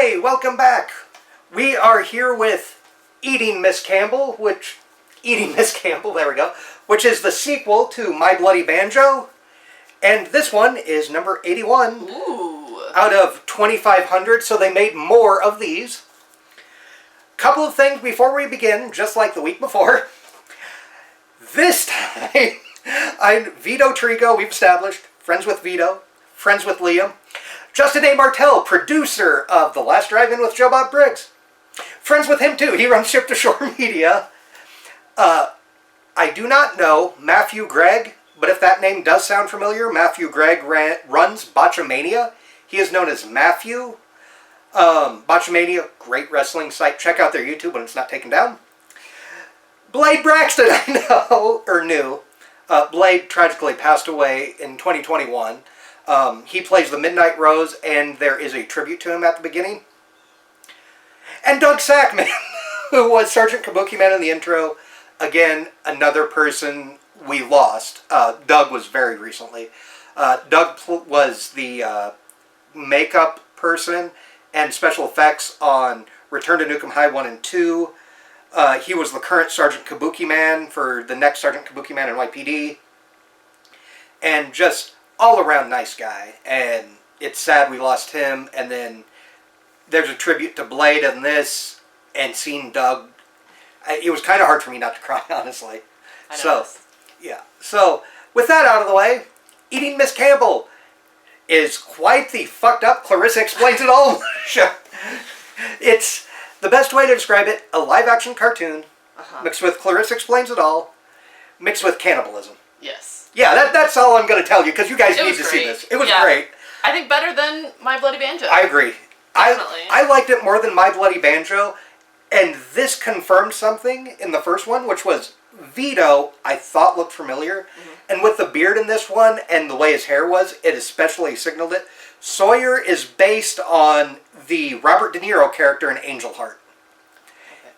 Hey, welcome back. We are here with Eating Miss Campbell, there we go, which is the sequel to My Bloody Banjo. And this one is number 81. Ooh. Out of 2,500, so they made more of these. Couple of things before we begin, just like the week before. This time, Vito Trigo, we've established, friends with Vito, friends with Liam. Justin A. Martell, producer of The Last Drive-In with Joe Bob Briggs. Friends with him too, he runs Ship to Shore Media. I do not know Matthew Gregg, but if that name does sound familiar, Matthew Gregg runs Botchamania. He is known as Matthew. Botchamania, great wrestling site. Check out their YouTube when it's not taken down. Blade Braxton, I know, or knew. Blade tragically passed away in 2021. He plays the Midnight Rose, and there is a tribute to him at the beginning. And Doug Sackman, who was Sergeant Kabuki Man in the intro. Again, another person we lost. Doug was very recently. Doug was the makeup person and special effects on Return to Nukem High 1 and 2. He was the current Sergeant Kabuki Man for the next Sergeant Kabuki Man in YPD. And just all-around nice guy. And it's sad we lost him. And then there's a tribute to Blade in this. And seeing Doug, it was kind of hard for me not to cry, honestly. I know. So, yeah. So, with that out of the way, Eating Miss Campbell is quite the fucked up Clarissa Explains It All show. It's the best way to describe it, a live-action cartoon mixed with Clarissa Explains It All, mixed with cannibalism. Yes. Yeah, that's all I'm going to tell you, because you guys need to see great. this. It was Yeah. great. I think better than My Bloody Banjo. I agree. Definitely. I liked it more than My Bloody Banjo, and this confirmed something in the first one, which was Vito, I thought looked familiar, and with the beard in this one and the way his hair was, it especially signaled it. Sawyer is based on the Robert De Niro character in Angel Heart.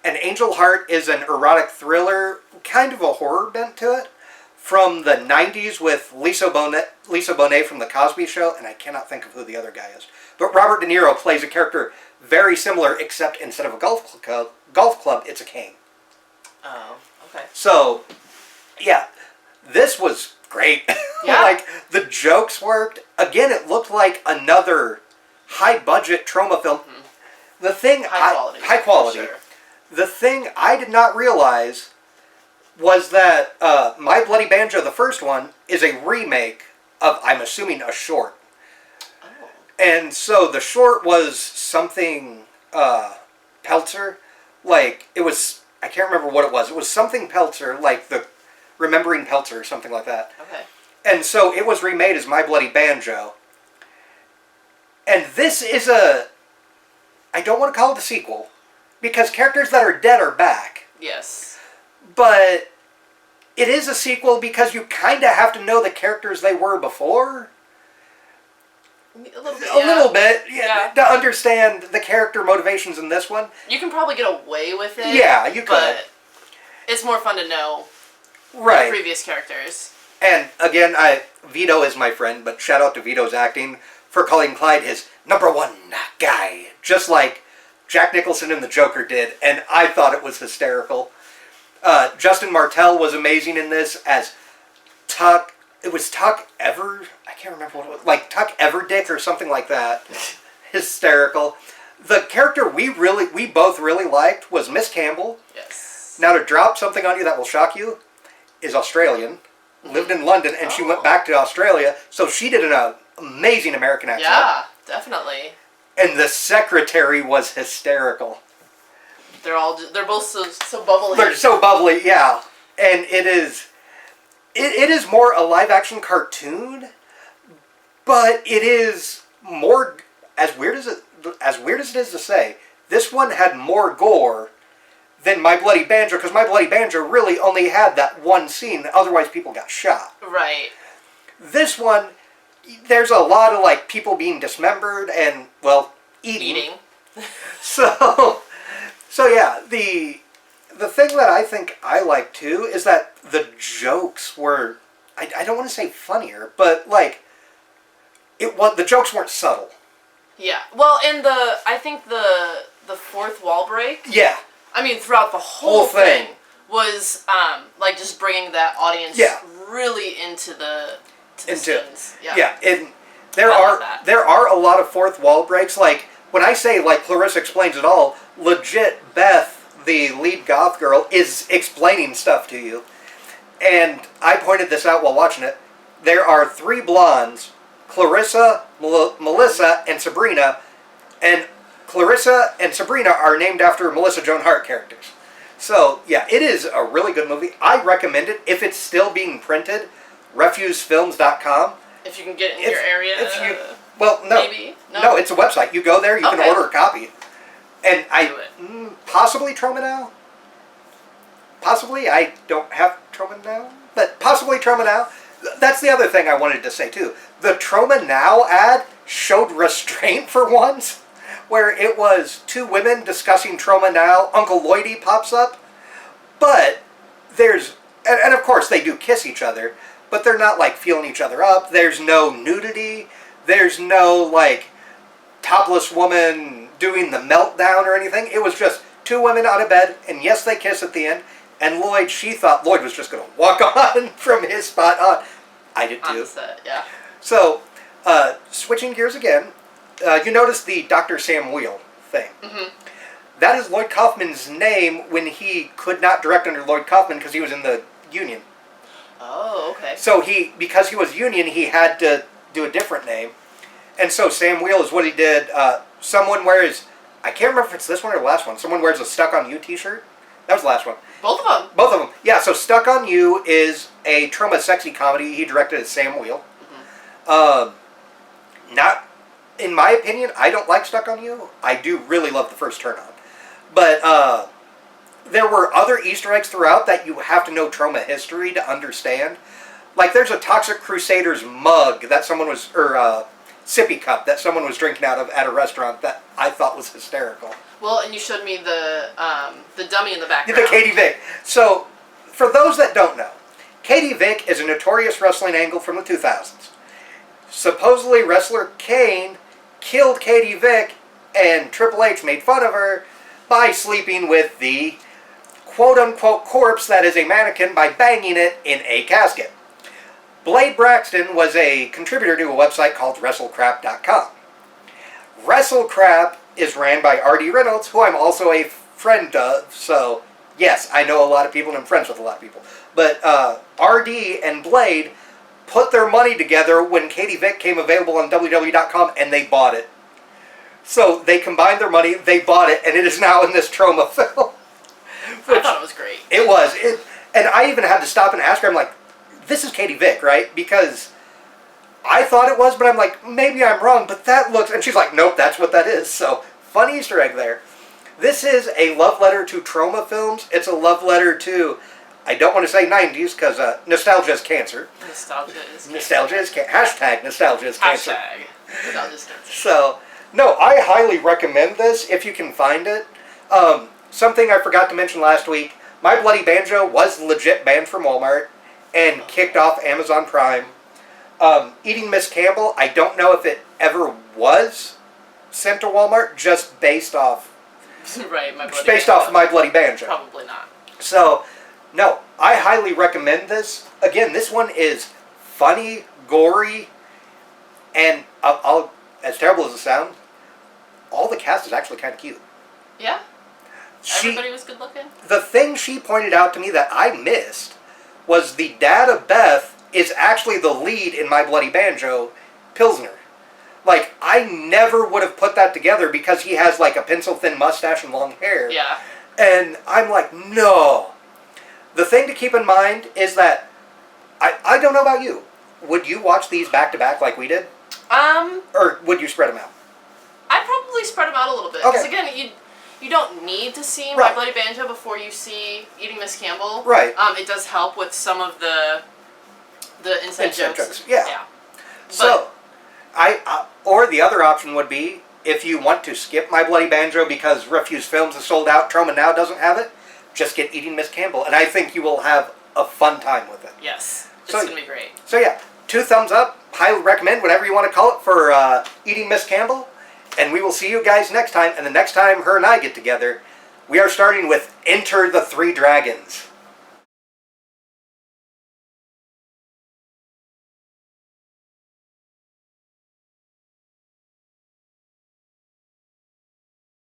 And Angel Heart is an erotic thriller, kind of a horror bent to it, from the 90s with Lisa Bonet from The Cosby Show, and I cannot think of who the other guy is. But Robert De Niro plays a character very similar, except instead of a golf club, it's a cane. Oh, okay. So, yeah, this was great. Yeah. Like, the jokes worked. Again, it looked like another high-budget trauma film. The thing high quality. Sure. The thing I did not realize was that My Bloody Banjo, the first one, is a remake of, I'm assuming, a short. Oh. And so the short was something Peltzer. Like, it was, I can't remember what it was. It was something Peltzer, like the Remembering Peltzer or something like that. Okay. And so it was remade as My Bloody Banjo. And this is I don't want to call it a sequel, because characters that are dead are back. Yes. But it is a sequel because you kind of have to know the characters they were before. A little bit, A little bit, Yeah. to understand the character motivations in this one. You can probably get away with it. Yeah, you could. But it's more fun to know Right. previous characters. And again, Vito is my friend, but shout out to Vito's acting for calling Clyde his #1 guy, just like Jack Nicholson and the Joker did, and I thought it was hysterical. Justin Martell was amazing in this as Tuck. It was Tuck I can't remember what it was. Like Tuck Everdick or something like that. Hysterical. The character we both really liked was Miss Campbell. Yes. Now, to drop something on you that will shock you, is Australian. Lived in London, and she went back to Australia, so she did an amazing American accent. Yeah, definitely. And the secretary was hysterical. They're both so bubbly. They're so bubbly, yeah. And it is more a live-action cartoon, but it is more, as weird as it is to say, this one had more gore than My Bloody Banjo, because My Bloody Banjo really only had that one scene, otherwise people got shot. Right. This one, there's a lot of, like, people being dismembered and, well, eating. So yeah, the thing that I think I like, too, is that the jokes were, I don't want to say funnier, but, like, the jokes weren't subtle. Yeah. Well, and I think the fourth wall break. Yeah. I mean, throughout the whole thing was like just bringing that audience really into the scenes. Yeah. Yeah. And there are a lot of fourth wall breaks. Like when I say like Clarissa explains it all, legit Beth, the lead goth girl, is explaining stuff to you. And I pointed this out while watching it. There are 3 blondes, Clarissa, Melissa, and Sabrina. And Clarissa and Sabrina are named after Melissa Joan Hart characters. So, yeah, it is a really good movie. I recommend it. If it's still being printed, refusefilms.com. If you can get it in your area. Well, no. Maybe? No, it's a website. You go there, you can order a copy. And possibly Troma Now. Possibly. I don't have Troma Now. But possibly Troma Now. That's the other thing I wanted to say, too. The Troma Now ad showed restraint for once, where it was 2 women discussing Troma Now. Uncle Lloydie pops up. But there's... And of course, they do kiss each other. But they're not, like, feeling each other up. There's no nudity. There's no, like, topless woman doing the meltdown or anything. It was just 2 women out of bed, and yes, they kiss at the end. And she thought Lloyd was just going to walk on from his spot on. I did too. On the set, yeah. So, switching gears again, you notice the Dr. Sam Wheel thing. Mm-hmm. That is Lloyd Kaufman's name when he could not direct under Lloyd Kaufman because he was in the union. Oh, okay. So because he was union, he had to do a different name. And so Sam Wheel is what he did. Someone wears, I can't remember if it's this one or the last one. Someone wears a Stuck on You t-shirt. That was the last one. Both of them? Both of them. Yeah, so Stuck on You is a Troma sexy comedy. He directed as Sam Wheel. Mm-hmm. Not, in my opinion, I don't like Stuck on You. I do really love the first turn on. But there were other Easter eggs throughout that you have to know Troma history to understand. Like there's a Toxic Crusaders mug that someone was, or sippy cup that someone was drinking out of at a restaurant that I thought was hysterical. Well, and you showed me the dummy in the background. The Katie Vick. So, for those that don't know, Katie Vick is a notorious wrestling angle from the 2000s. Supposedly, wrestler Kane killed Katie Vick, and Triple H made fun of her by sleeping with the quote-unquote corpse that is a mannequin by banging it in a casket. Blade Braxton was a contributor to a website called WrestleCrap.com. WrestleCrap is ran by R.D. Reynolds, who I'm also a friend of, so yes, I know a lot of people and I'm friends with a lot of people. But R.D. and Blade put their money together when Katie Vick came available on WWE.com and they bought it. So they combined their money, they bought it, and it is now in this Troma film. I thought it was great. It was. And I even had to stop and ask her, I'm like, this is Katie Vick, right? Because I thought it was, but I'm like, maybe I'm wrong, but that looks... And she's like, nope, that's what that is. So, fun Easter egg there. This is a love letter to Troma films. It's a love letter to, I don't want to say 90s, because nostalgia is cancer. Nostalgia is cancer. Nostalgia is cancer. Hashtag nostalgia is cancer. Hashtag nostalgia is cancer. So, no, I highly recommend this if you can find it. Something I forgot to mention last week, My Bloody Banjo was legit banned from Walmart and kicked off Amazon Prime. Eating Miss Campbell, I don't know if it ever was sent to Walmart, just based off... Right, off My Bloody Banjo. Probably not. So, no, I highly recommend this. Again, this one is funny, gory, and as terrible as it sounds, all the cast is actually kind of cute. Yeah? Everybody was good looking? The thing she pointed out to me that I missed was the dad of Beth is actually the lead in My Bloody Banjo, Pilsner. Like, I never would have put that together because he has like a pencil-thin mustache and long hair. Yeah. And I'm like, no. The thing to keep in mind is that, I don't know about you. Would you watch these back-to-back like we did? Or would you spread them out? I'd probably spread them out a little bit. Because again, you don't need to see My Bloody Banjo before you see Eating Miss Campbell. Right. It does help with some of the inside jokes. Yeah. So, or the other option would be, if you want to skip My Bloody Banjo because Refuse Films is sold out, Troma Now doesn't have it, just get Eating Miss Campbell. And I think you will have a fun time with it. Yes. It's going to be great. So yeah, 2 thumbs up. Highly recommend, whatever you want to call it, for Eating Miss Campbell. And we will see you guys next time. And the next time her and I get together, we are starting with Enter the Three Dragons.